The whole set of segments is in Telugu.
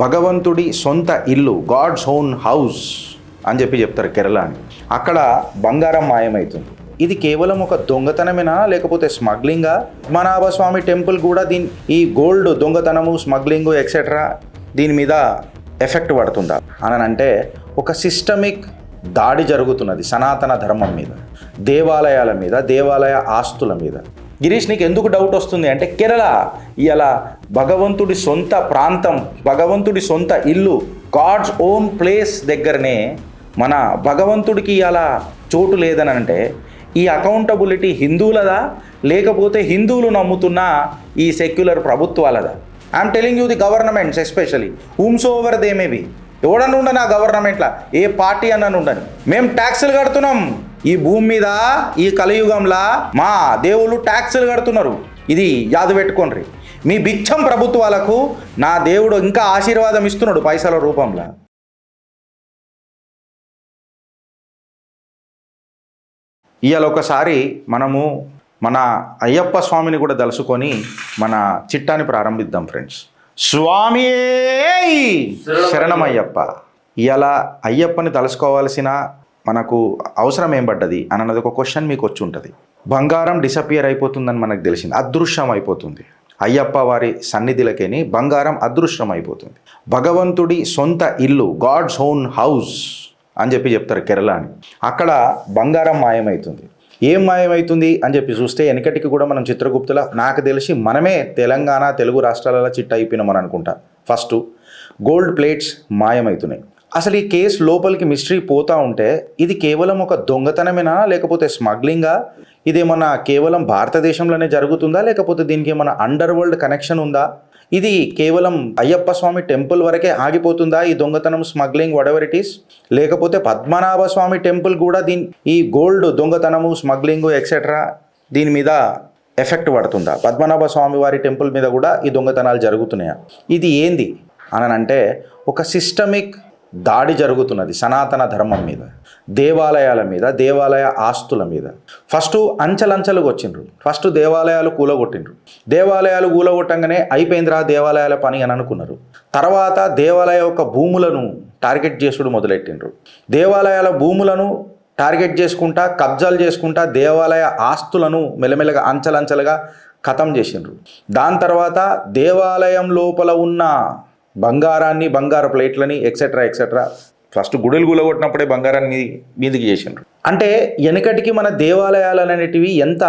భగవంతుడి సొంత ఇల్లు, గాడ్స్ ఓన్ హౌస్ అని చెప్తారు కేరళ అని. అక్కడ బంగారం మాయమవుతుంది. ఇది కేవలం ఒక దొంగతనమేనా లేకపోతే స్మగ్లింగా? పద్మనాభస్వామి టెంపుల్ కూడా ఈ గోల్డ్ దొంగతనము, స్మగ్లింగ్ ఎక్సెట్రా దీని మీద ఎఫెక్ట్ పడుతుందా అని అంటే ఒక సిస్టమిక్ దాడి జరుగుతున్నది సనాతన ధర్మం మీద, దేవాలయాల మీద, దేవాలయ ఆస్తుల మీద. గిరీష్, నీకు ఎందుకు డౌట్ వస్తుంది అంటే కేరళ ఇలా భగవంతుడి సొంత ప్రాంతం, భగవంతుడి సొంత ఇల్లు, గాడ్స్ ఓన్ ప్లేస్ దగ్గరనే మన భగవంతుడికి ఇలా చోటు లేదని అంటే ఈ అకౌంటబిలిటీ హిందువులదా లేకపోతే హిందువులు నమ్ముతున్న ఈ సెక్యులర్ ప్రభుత్వాలదా? I'm telling you the governments especially whomsoever they may be. ఎవడన్నా ఉండని ఆ గవర్నమెంట్లో, ఏ పార్టీ అన్న ఉండని, మేము ట్యాక్సులు కడుతున్నాం ఈ భూమి మీద. ఈ కలియుగంలో మా దేవుళ్ళు ట్యాక్సులు కడుతున్నారు. ఇది యాద పెట్టుకోండి. మీ బిచ్చం ప్రభుత్వాలకు నా దేవుడు ఇంకా ఆశీర్వాదం ఇస్తున్నాడు పైసల రూపంలో. ఇవాళ ఒకసారి మనము మన అయ్యప్ప స్వామిని కూడా తలుసుకొని మన చిట్టాని ప్రారంభిద్దాం ఫ్రెండ్స్. స్వామి శరణమయ్యప్ప. ఇవాళ అయ్యప్పని తలుసుకోవాల్సిన మనకు అవసరం ఏం పడ్డది అన్నది ఒక క్వశ్చన్ మీకు వచ్చి ఉంటుంది. బంగారం డిసపియర్ అయిపోతుందని మనకు తెలిసింది, అదృశ్యం అయిపోతుంది. అయ్యప్ప వారి సన్నిధిలకేని బంగారం అదృశ్యం అయిపోతుంది. భగవంతుడి సొంత ఇల్లు, గాడ్స్ ఓన్ హౌస్ అని చెప్తారు కేరళ అని. అక్కడ బంగారం మాయమవుతుంది. ఏం మాయమవుతుంది అని చూస్తే వెనకటికి కూడా మనం చిత్రగుప్తుల నాకు తెలిసి మనమే తెలంగాణ తెలుగు రాష్ట్రాలలో చిట్ట అయిపోయినామని అనుకుంటా. ఫస్ట్ గోల్డ్ ప్లేట్స్ మాయమవుతున్నాయి. అసలు ఈ కేసు లోపలికి మిస్టరీ పోతూ ఉంటే ఇది కేవలం ఒక దొంగతనమేనా లేకపోతే స్మగ్లింగా? ఇదేమన్నా కేవలం భారతదేశంలోనే జరుగుతుందా లేకపోతే దీనికి ఏమన్నా అండర్ వరల్డ్ కనెక్షన్ ఉందా? ఇది కేవలం అయ్యప్ప స్వామి టెంపుల్ వరకే ఆగిపోతుందా ఈ దొంగతనం, స్మగ్లింగ్, వాటెవర్ ఇట్ ఈస్? లేకపోతే పద్మనాభ స్వామి టెంపుల్ కూడా ఈ గోల్డ్ దొంగతనము, స్మగ్లింగ్ ఎక్సెట్రా దీని మీద ఎఫెక్ట్ పడుతుందా? పద్మనాభ స్వామి వారి టెంపుల్ మీద కూడా ఈ దొంగతనాలు జరుగుతున్నాయా? ఇది ఏంది అని అంటే ఒక సిస్టమిక్ దాడి జరుగుతున్నది సనాతన ధర్మం మీద, దేవాలయాల మీద, దేవాలయ ఆస్తుల మీద. ఫస్ట్ అంచెలంచెలుగా వచ్చిండ్రు. ఫస్ట్ దేవాలయాలు కూలగొట్టిండ్రు. దేవాలయాలు కూలగొట్టంగానే అయిపోయిందిరా దేవాలయాల పని అని అనుకున్నారు. తర్వాత దేవాలయ యొక్క భూములను టార్గెట్ చేసుడు మొదలెట్టిండ్రు. దేవాలయాల భూములను టార్గెట్ చేసుకుంటా, కబ్జాలు చేసుకుంటా దేవాలయ ఆస్తులను మెల్లమెల్లగా అంచెలంచెలుగా ఖతం చేసిండ్రు. దాని తర్వాత దేవాలయం లోపల ఉన్న బంగారాన్ని, బంగారు ప్లేట్లని ఎక్సెట్రా ఎక్సెట్రా ఫస్ట్ గుడులు గులగొట్టినప్పుడే బంగారాన్ని మీదికి చేసిండ్రు. అంటే వెనకటికి మన దేవాలయాలు అనేటివి ఎంత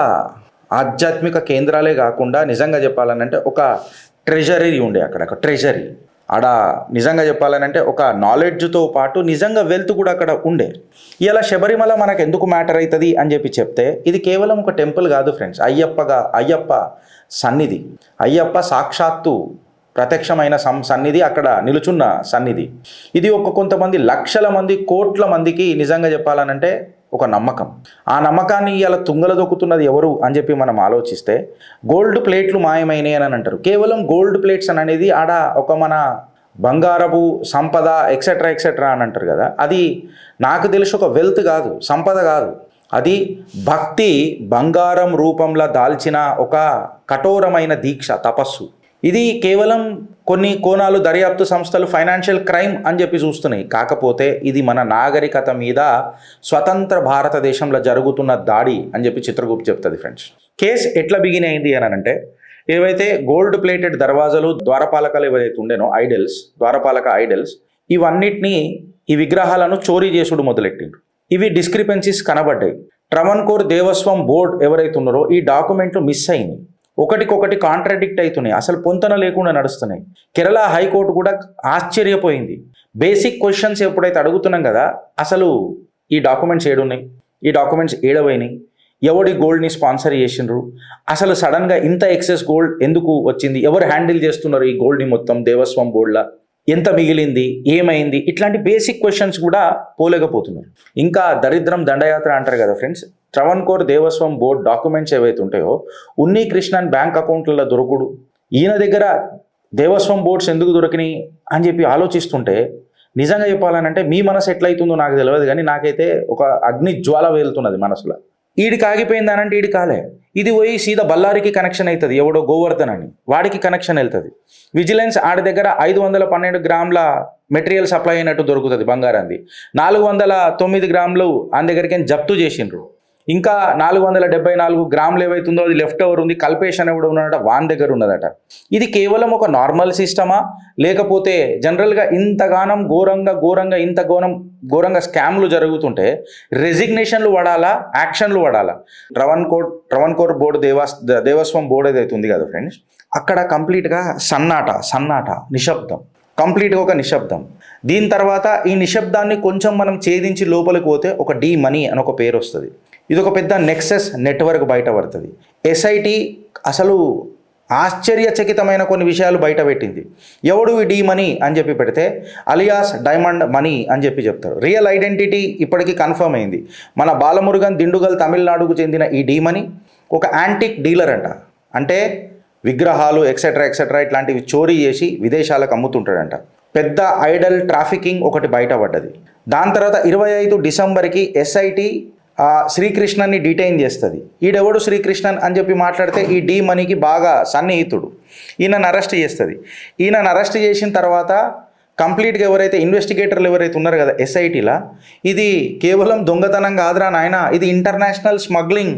ఆధ్యాత్మిక కేంద్రాలే కాకుండా నిజంగా చెప్పాలనంటే ఒక ట్రెజరీ ఉండే. అక్కడ ఒక ట్రెజరీ ఆడ నిజంగా చెప్పాలనంటే ఒక నాలెడ్జ్తో పాటు నిజంగా వెల్త్ కూడా అక్కడ ఉండే. ఇలా శబరిమల మనకు ఎందుకు మ్యాటర్ అవుతుంది అని చెప్తే ఇది కేవలం ఒక టెంపుల్ కాదు ఫ్రెండ్స్. అయ్యప్ప సన్నిధి, అయ్యప్ప సాక్షాత్తు ప్రత్యక్షమైన సన్నిధి, అక్కడ నిలుచున్న సన్నిధి. ఇది కొంతమంది లక్షల మంది, కోట్ల మందికి నిజంగా చెప్పాలనంటే ఒక నమ్మకం. ఆ నమ్మకాన్ని ఇలా తుంగల దొక్కుతున్నది ఎవరు అని మనం ఆలోచిస్తే గోల్డ్ ప్లేట్లు మాయమైనాయి అని అంటారు. కేవలం గోల్డ్ ప్లేట్స్ అనేది ఆడ ఒక మన బంగారపు సంపద ఎక్సెట్రా ఎక్సెట్రా అని అంటారు కదా, అది నాకు తెలిసి ఒక వెల్త్ కాదు, సంపద కాదు. అది భక్తి బంగారం రూపంలో దాల్చిన ఒక కఠోరమైన దీక్ష, తపస్సు. ఇది కేవలం కొన్ని కోణాలు దర్యాప్తు సంస్థలు ఫైనాన్షియల్ క్రైమ్ అని చూస్తున్నాయి. కాకపోతే ఇది మన నాగరికత మీద స్వతంత్ర భారతదేశంలో జరుగుతున్న దాడి అని చిత్రగుప్త చెప్తుంది ఫ్రెండ్స్. కేసు ఎట్లా బిగిన్ అయింది అని అంటే ఏవైతే గోల్డ్ ప్లేటెడ్ దర్వాజాలు, ద్వారపాలకాలు ఏవైతే ఉండేనో ఐడల్స్, ద్వారపాలక ఐడల్స్, ఇవన్నిటినీ ఈ విగ్రహాలను చోరీ చేసుడు మొదలెట్టిండ్రు. ఇవి డిస్క్రిపెన్సీస్ కనబడ్డాయి. ట్రావెన్కోర్ దేవస్వం బోర్డు ఎవరైతే ఉన్నారో ఈ డాక్యుమెంట్లు మిస్ అయింది. ఒకటికొకటి కాంట్రాడిక్ట్ అవుతున్నాయి, అసలు పొంతన లేకుండా నడుస్తున్నాయి. కేరళ హైకోర్టు కూడా ఆశ్చర్యపోయింది. బేసిక్ క్వశ్చన్స్ ఎప్పుడైతే అడుగుతున్నాం కదా, అసలు ఈ డాక్యుమెంట్స్ ఏడున్నాయి, ఈ డాక్యుమెంట్స్ ఏడవైనాయి, ఎవడి గోల్డ్ని స్పాన్సర్ చేసిండ్రు, అసలు సడన్గా ఇంత ఎక్సెస్ గోల్డ్ ఎందుకు వచ్చింది, ఎవరు హ్యాండిల్ చేస్తున్నారు ఈ గోల్డ్ని మొత్తం దేవస్వం బోర్డులా, ఎంత మిగిలింది, ఏమైంది, ఇట్లాంటి బేసిక్ క్వశ్చన్స్ కూడా పోలేకపోతున్నారు. ఇంకా దరిద్రం దండయాత్ర అంటారు కదా friends. Travancore Devaswom board documents ఏవైతే ఉంటాయో ఉన్ని కృష్ణన్ బ్యాంక్ అకౌంట్లలో దొరకడు, ఈయన దగ్గర దేవస్వం బోర్డ్స్ ఎందుకు దొరికినాయి అని ఆలోచిస్తుంటే నిజంగా చెప్పాలనంటే మీ మనసు ఎట్లయితుందో నాకు తెలియదు, కానీ నాకైతే ఒక అగ్ని జ్వాల వేలుతున్నది మనసులో. ఈడికి ఆగిపోయింది అని అంటే ఈడి కాలే, ఇది పోయి సీదా బళ్ళారికి కనెక్షన్ అవుతుంది, ఎవడో గోవర్ధన్ అని వాడికి కనెక్షన్ వెళ్తుంది. విజిలెన్స్ ఆడి దగ్గర 512 గ్రాముల మెటీరియల్ సప్లై అయినట్టు దొరుకుతుంది బంగారంది. 409 గ్రాములు ఆయన దగ్గరికి జప్తు చేసిండ్రు. ఇంకా 474 గ్రాములు ఏవైతుందో అది లెఫ్ట్ ఓవర్ ఉంది, కల్పేషన్ ఎవడు ఉన్నాడట వాన్ దగ్గర ఉన్నదట. ఇది కేవలం ఒక నార్మల్ సిస్టమా, లేకపోతే జనరల్గా ఇంతగానం ఘోరంగా ఇంత ఘోరంగా స్కామ్లు జరుగుతుంటే రెసిగ్నేషన్లు పడాలా, యాక్షన్లు పడాలా? ట్రవన్కోర్ బోర్డు దేవస్వం బోర్డు ఏదైతే ఉంది కదా ఫ్రెండ్స్, అక్కడ కంప్లీట్గా సన్నాట నిశ్శబ్దం, కంప్లీట్గా ఒక నిశ్శబ్దం. దీని తర్వాత ఈ నిశ్శబ్దాన్ని కొంచెం మనం ఛేదించి లోపలికి పోతే ఒక డి మనీ అని ఒక పేరు వస్తుంది. ఇది ఒక పెద్ద నెక్సెస్ నెట్వర్క్ బయట పడుతుంది. ఎస్ఐటి అసలు ఆశ్చర్యచకితమైన కొన్ని విషయాలు బయట పెట్టింది. ఎవడు ఈ డి మనీ అని చెప్పి పెడితే అలియాస్ డైమండ్ మనీ అని చెప్పి చెప్తారు. రియల్ ఐడెంటిటీ ఇప్పటికీ కన్ఫర్మ్ అయింది. మన బాలమురుగన్ దిండుగల్ తమిళనాడుకు చెందిన ఈ డి మనీ ఒక యాంటిక్ డీలర్ అంట. అంటే విగ్రహాలు ఎక్సెట్రా ఇట్లాంటివి చోరీ చేసి విదేశాలకు అమ్ముతుంటాడంట. పెద్ద ఐడల్ ట్రాఫికింగ్ ఒకటి బయటపడ్డది. దాని తర్వాత 25 డిసెంబర్కి ఎస్ఐటి శ్రీకృష్ణన్ని డిటైన్ చేస్తుంది. ఈడెవడు శ్రీకృష్ణన్ అని చెప్పి మాట్లాడితే ఈ డి మనీకి బాగా సన్నిహితుడు. ఈయనను అరెస్ట్ చేస్తుంది. ఈయనను అరెస్ట్ చేసిన తర్వాత కంప్లీట్గా ఎవరైతే ఇన్వెస్టిగేటర్లు ఎవరైతే ఉన్నారో కదా ఎస్ఐటీలా, ఇది కేవలం దొంగతనం కాదురా నాయన, ఇది ఇంటర్నేషనల్ స్మగ్లింగ్,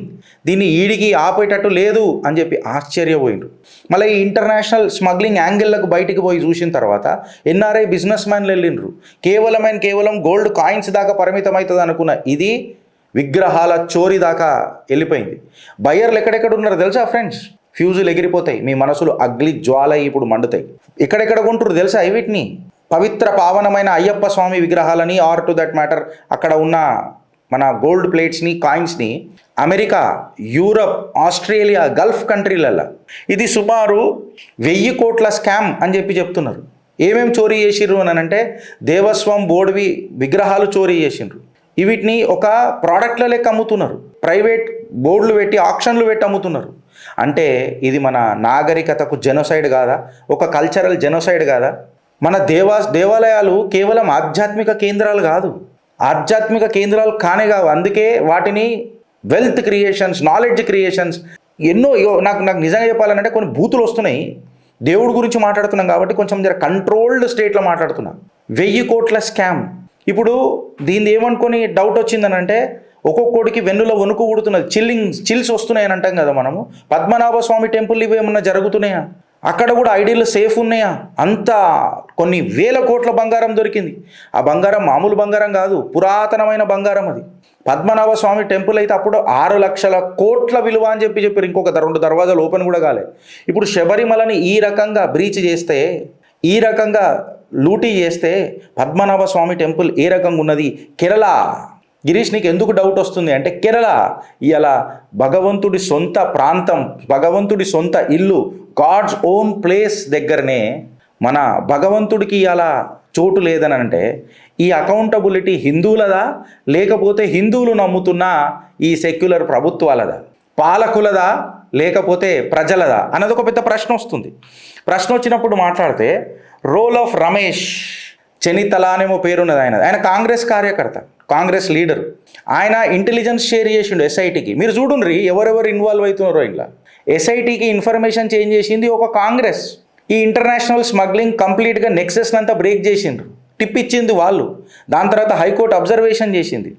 దీన్ని ఈడికి ఆపేటట్టు లేదు అని చెప్పి ఆశ్చర్యపోయిండ్రు. మళ్ళీ ఈ ఇంటర్నేషనల్ స్మగ్లింగ్ యాంగిల్లకు బయటికి పోయి చూసిన తర్వాత ఎన్ఆర్ఐ బిజినెస్ మ్యాన్లు వెళ్ళిండ్రు. కేవలం గోల్డ్ కాయిన్స్ దాకా పరిమితం అవుతుంది అనుకున్న ఇది విగ్రహాల చోరీ దాకా వెళ్ళిపోయింది. బయ్యర్లు ఎక్కడెక్కడ ఉన్నారో తెలుసా ఫ్రెండ్స్? ఫ్యూజులు ఎగిరిపోతాయి, మీ మనసులు అగ్లి జ్వాల ఇప్పుడు మండుతాయి. ఎక్కడెక్కడ కొంటారు తెలుసా వీటిని? పవిత్ర పావనమైన అయ్యప్ప స్వామి విగ్రహాలని, ఆర్ టు దట్ మ్యాటర్ అక్కడ ఉన్న మన గోల్డ్ ప్లేట్స్ని, కాయిన్స్ని అమెరికా, యూరప్, ఆస్ట్రేలియా, గల్ఫ్ కంట్రీలలో ఇది సుమారు 1000 కోట్ల స్కామ్ అని చెప్పి చెప్తున్నారు. ఏమేమి చోరీ చేసిర్రు అని అంటే దేవస్వం బోర్డువి విగ్రహాలు చోరీ చేసిండ్రు. వీటిని ఒక ప్రోడక్ట్ల లెక్క అమ్ముతున్నారు. ప్రైవేట్ బోర్డులు పెట్టి ఆక్షన్లు పెట్టి అమ్ముతున్నారు. అంటే ఇది మన నాగరికతకు జెనోసైడ్ కాదా? ఒక కల్చరల్ జెనోసైడ్ కాదా? మన దేవాలయాలు కేవలం ఆధ్యాత్మిక కేంద్రాలు కాదు, ఆధ్యాత్మిక కేంద్రాలు కానే కావు. అందుకే వాటిని వెల్త్ క్రియేషన్స్, నాలెడ్జ్ క్రియేషన్స్ ఎన్నో. నాకు నిజంగా చెప్పాలంటే కొన్ని బూతులు వస్తున్నాయి. దేవుడి గురించి మాట్లాడుతున్నాం కాబట్టి కొంచెం జర కంట్రోల్డ్ స్టేట్లో మాట్లాడుతున్నాం. 1000 కోట్ల స్కామ్. ఇప్పుడు దీన్ని ఏమనుకొని డౌట్ వచ్చిందని అంటే ఒక్కొక్కడికి వెన్నులో వణుకు ఊడుతున్నది, చిల్స్ వస్తున్నాయని అంటాం కదా మనము. పద్మనాభ స్వామి టెంపుల్ ఇవి ఏమన్నా జరుగుతున్నాయా? అక్కడ కూడా ఐడీలు సేఫ్ ఉన్నాయా? అంతా కొన్ని 1000 కోట్ల బంగారం దొరికింది. ఆ బంగారం మామూలు బంగారం కాదు, పురాతనమైన బంగారం అది. పద్మనాభ స్వామి టెంపుల్ అయితే అప్పుడు 6 లక్షల కోట్ల విలువ అని చెప్పారు. ఇంకొక 2 దర్వాజాలు ఓపెన్ కూడా కాలే. ఇప్పుడు శబరిమలని ఈ రకంగా బ్రీచ్ చేస్తే, ఈ రకంగా లూటీ చేస్తే పద్మనాభ స్వామి టెంపుల్ ఏ రకంగా ఉన్నది? కేరళ గిరీష్, నీకు ఎందుకు డౌట్ వస్తుంది అంటే కేరళ ఇలా భగవంతుడి సొంత ప్రాంతం, భగవంతుడి సొంత ఇల్లు, గాడ్స్ ఓన్ ప్లేస్ దగ్గరనే మన భగవంతుడికి ఇలా చోటు లేదని అంటే ఈ అకౌంటబిలిటీ హిందువులదా, లేకపోతే హిందువులు నమ్ముతున్న ఈ సెక్యులర్ ప్రభుత్వాలదా, పాలకులదా, లేకపోతే ప్రజలదా అన్నది ఒక పెద్ద ప్రశ్న వస్తుంది. ప్రశ్న వచ్చినప్పుడు మాట్లాడితే రోల్ ఆఫ్ రమేష్ చెనితల అనేమో పేరున్నది. ఆయన కాంగ్రెస్ కార్యకర్త, కాంగ్రెస్ లీడర్. ఆయన ఇంటెలిజెన్స్ షేర్ చేసిండు ఎస్ఐటికి. మీరు చూడండి ఎవరెవరు ఇన్వాల్వ్ అవుతున్నారో. ఇలా ఎస్ఐటికి ఇన్ఫర్మేషన్ చేంజ్ చేసింది ఒక కాంగ్రెస్. ఈ ఇంటర్నేషనల్ స్మగ్లింగ్ కంప్లీట్గా నెక్సెస్ అంతా బ్రేక్ చేసిండ్రు, టిప్ ఇచ్చింది వాళ్ళు. దాని తర్వాత హైకోర్టు అబ్జర్వేషన్ చేసింది.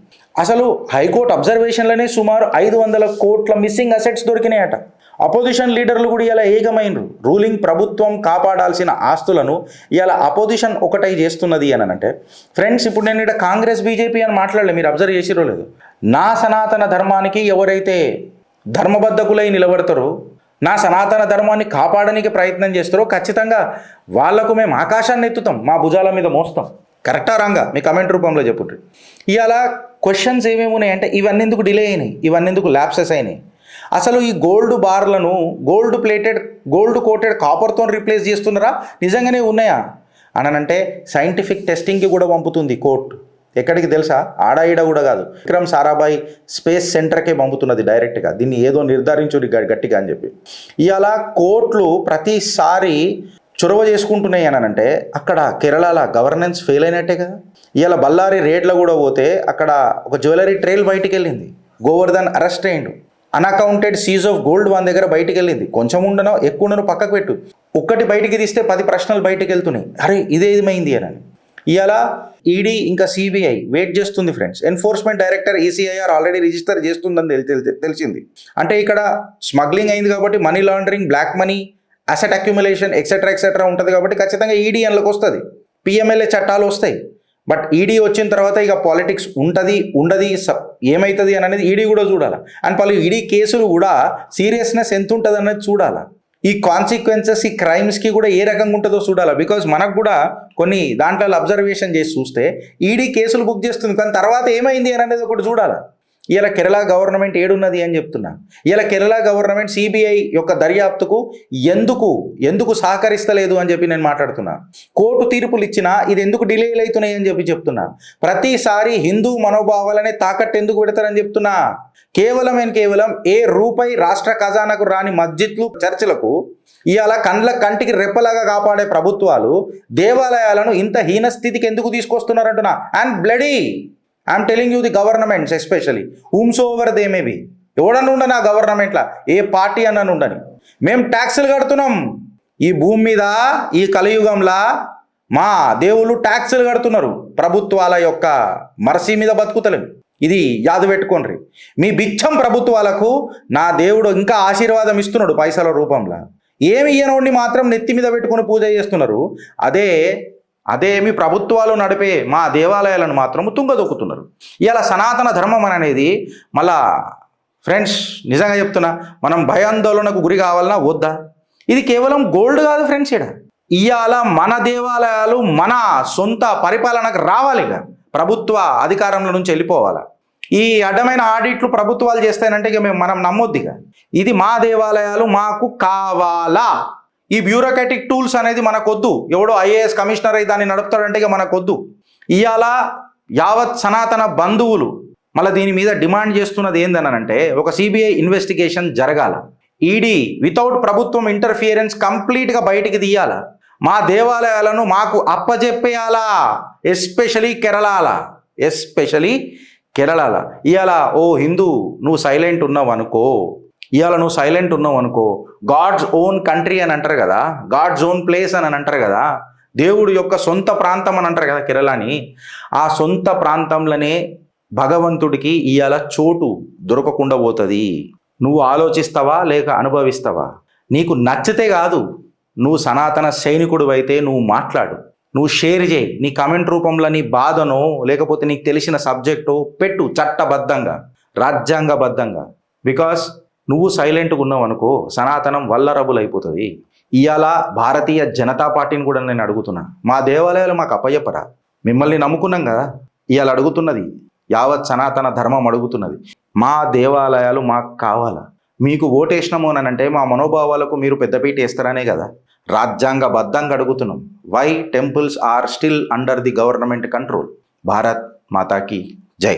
అసలు హైకోర్టు అబ్జర్వేషన్లోనే సుమారు 500 కోట్ల మిస్సింగ్ అసెట్స్ దొరికినాయట. అపోజిషన్ లీడర్లు కూడా ఇలా ఏకమైనరు. రూలింగ్ ప్రభుత్వం కాపాడాల్సిన ఆస్తులను ఇలా అపోజిషన్ ఒకటై చేస్తున్నది అని అంటే ఫ్రెండ్స్, ఇప్పుడు నేను ఇక్కడ కాంగ్రెస్ బీజేపీ అని మాట్లాడలే, మీరు అబ్జర్వ్ చేసిరో లేదు. నా సనాతన ధర్మానికి ఎవరైతే ధర్మబద్ధకులై నిలబడతారో, నా సనాతన ధర్మాన్ని కాపాడడానికి ప్రయత్నం చేస్తారో ఖచ్చితంగా వాళ్లకు మేము ఆకాశాన్ని ఎత్తుతాం, మా భుజాల మీద మోస్తాం. కరెక్టా రాంగా మీ కమెంట్ రూపంలో చెప్పుండ్రి. ఇలా క్వశ్చన్స్ ఏమేమి ఉన్నాయంటే ఇవన్నీ ఎందుకు డిలే అయినాయి, ఇవన్నీ ఎందుకు ల్యాప్సెస్ అయినాయి? అసలు ఈ గోల్డ్ బార్లను గోల్డ్ కోటెడ్ కాపర్తో రీప్లేస్ చేస్తున్నారా, నిజంగానే ఉన్నాయా అని సైంటిఫిక్ టెస్టింగ్కి కూడా పంపుతుంది కోర్టు. ఎక్కడికి తెలుసా? ఆడాయిడ కూడా కాదు, విక్రమ్ సారాభాయ్ స్పేస్ సెంటర్కే పంపుతున్నది డైరెక్ట్గా. దీన్ని ఏదో నిర్ధారించుడి గట్టిగా అని చెప్పి. ఇవాళ కోర్టులు ప్రతిసారి చొరవ చేసుకుంటున్నాయి అని అంటే అక్కడ కేరళలో గవర్నెన్స్ ఫెయిల్ అయినట్టే కదా. ఇవాళ బళ్ళారి రేట్ల కూడా పోతే అక్కడ ఒక జ్యువెలరీ ట్రైల్ బయటికి వెళ్ళింది. గోవర్ధన్ అరెస్ట్ అయ్యిండు. అన్అకౌంటెడ్ సీజ్ ఆఫ్ గోల్డ్ మన దగ్గర బయటికి వెళ్ళింది. కొంచెం ఉండనో ఎక్కువ ఉండనో పక్కకు పెట్టు, ఒక్కటి బయటికి తీస్తే 10 ప్రశ్నలు బయటికి వెళ్తున్నాయి. అరే ఇదేమైంది అని. ఇవాళ ఈడీ ఇంకా సిబిఐ వెయిట్ చేస్తుంది friends. Enforcement director ECIR already register చేస్తుందని తెలిసింది. అంటే ఇక్కడ స్మగ్లింగ్ అయింది కాబట్టి money laundering, black money, asset accumulation etcetera ఉంటుంది కాబట్టి ఖచ్చితంగా ఈడీ అందులోకి వస్తుంది, పిఎంఎల్ఏ చట్టాలు వస్తాయి. బట్ ఈడీ వచ్చిన తర్వాత ఇక పాలిటిక్స్ ఉంటుంది ఉండదు ఏమవుతుంది అని అనేది ఈడీ కూడా చూడాలి. అండ్ పలు ఈడీ కేసులు కూడా సీరియస్నెస్ ఎంత ఉంటుంది అనేది చూడాలి. ఈ కాన్సిక్వెన్సెస్ ఈ క్రైమ్స్కి కూడా ఏ రకంగా ఉంటుందో చూడాలి. బికాజ్ మనకు కూడా కొన్ని దాంట్లో అబ్జర్వేషన్ చేసి చూస్తే ఈడీ కేసులు బుక్ చేస్తుంది, కానీ తర్వాత ఏమైంది అని అనేది ఒకటి చూడాలి. ఇలా కేరళ గవర్నమెంట్ ఏడున్నది అని చెప్తున్నా. ఇలా కేరళ గవర్నమెంట్ సిబిఐ యొక్క దర్యాప్తుకు ఎందుకు సహకరిస్తలేదు అని చెప్పి నేను మాట్లాడుతున్నా. కోర్టు తీర్పులు ఇచ్చినా ఇది ఎందుకు డిలేలు అవుతున్నాయి అని చెప్తున్నా. ప్రతిసారి హిందూ మనోభావాలనే తాకట్టు ఎందుకు పెడతారని చెప్తున్నా. కేవలం ఏ రూపాయి రాష్ట్ర ఖజానాకు రాని మస్జిద్లు, చర్చిలకు ఇవాళ కంటికి రెప్పలాగా కాపాడే ప్రభుత్వాలు దేవాలయాలను ఇంత హీన స్థితికి ఎందుకు తీసుకొస్తున్నారంటున్నా. And bloody I'm telling you the governments especially whomsoever they may be, ఎవడన్నా ఉండని ఆ గవర్నమెంట్లా, ఏ పార్టీ అన్న ఉండని, మేము ట్యాక్సులు కడుతున్నాం. ఈ భూమి మీద ఈ కలియుగంలా మా దేవుళ్ళు ట్యాక్సులు కడుతున్నారు, ప్రభుత్వాల యొక్క మర్సీ మీద బతుకుతలేము. ఇది యాదు పెట్టుకోండి. మీ బిచ్చం ప్రభుత్వాలకు నా దేవుడు ఇంకా ఆశీర్వాదం ఇస్తున్నాడు పైసల రూపంలో. ఏమి ఇయ్యనోడిని మాత్రం నెత్తి మీద పెట్టుకొని పూజ చేస్తున్నారు. అదే మీ ప్రభుత్వాలు నడిపే మా దేవాలయాలను మాత్రం తుంగదొక్కుతున్నారు. ఇలా సనాతన ధర్మం అనేది మళ్ళా ఫ్రెండ్స్ నిజంగా చెప్తున్నా, మనం భయాందోళనకు గురి కావాలన్నా వద్దా? ఇది కేవలం గోల్డ్ కాదు ఫ్రెండ్స్. ఇవాళ మన దేవాలయాలు మన సొంత పరిపాలనకు రావాలి, ప్రభుత్వ అధికారంలో నుంచి వెళ్ళిపోవాలి. ఈ అడ్డమైన ఆడిట్లు ప్రభుత్వాలు చేస్తానంటే ఇక మనం నమ్మొద్దిగా. ఇది మా దేవాలయాలు మాకు కావాలా. ఈ బ్యూరోక్రాటిక్ టూల్స్ అనేది మనకొద్దు. ఎవడో ఐఏఎస్ కమిషనర్ అయి దాన్ని నడుపుతాడంటే ఇక మనకొద్దు. ఇవాళ యావత్ సనాతన బంధువులు మళ్ళీ దీని మీద డిమాండ్ చేస్తున్నది ఏందనంటే ఒక సిబిఐ ఇన్వెస్టిగేషన్ జరగాల. ఈడీ వితౌట్ ప్రభుత్వం ఇంటర్ఫియరెన్స్ కంప్లీట్గా బయటికి తీయాల. మా దేవాలయాలను మాకు అప్పజెప్పేయాలా, ఎస్పెషలీ కేరళ. ఇవాళ ఓ హిందూ నువ్వు సైలెంట్ ఉన్నావు అనుకో, గాడ్స్ ఓన్ కంట్రీ అని అంటారు కదా, గాడ్స్ ఓన్ ప్లేస్ అని అంటారు కదా, దేవుడు యొక్క సొంత ప్రాంతం అని అంటారు కదా కేరళని. ఆ సొంత ప్రాంతంలోనే భగవంతుడికి ఇవాళ చోటు దొరకకుండా పోతుంది. నువ్వు ఆలోచిస్తావా లేక అనుభవిస్తావా? నీకు నచ్చితే కాదు, నువ్వు సనాతన సైనికుడు అయితే నువ్వు మాట్లాడు, నువ్వు షేర్ చేయి, నీ కమెంట్ రూపంలో నీ బాధనో లేకపోతే నీకు తెలిసిన సబ్జెక్టు పెట్టు, చట్టబద్ధంగా రాజ్యాంగబద్ధంగా. బికాస్ నువ్వు సైలెంట్గా ఉన్నావు అనుకో సనాతనం వల్లరబుల్ అయిపోతుంది. ఇవాళ భారతీయ జనతా పార్టీని కూడా నేను అడుగుతున్నా, మా దేవాలయాలు మాకు అప్పయ్యపరా, మిమ్మల్ని నమ్ముకున్నాం కదా. ఇవాళ అడుగుతున్నది యావత్ సనాతన ధర్మం అడుగుతున్నది, మా దేవాలయాలు మాకు కావాలా. మీకు ఓటేసినాము అని అంటే మా మనోభావాలకు మీరు పెద్దపీట వేస్తారనే కదా రాజ్యాంగబద్ధంగా అడుగుతున్నాం. Why temples are still under the government control. Bharat మాతాకి జై.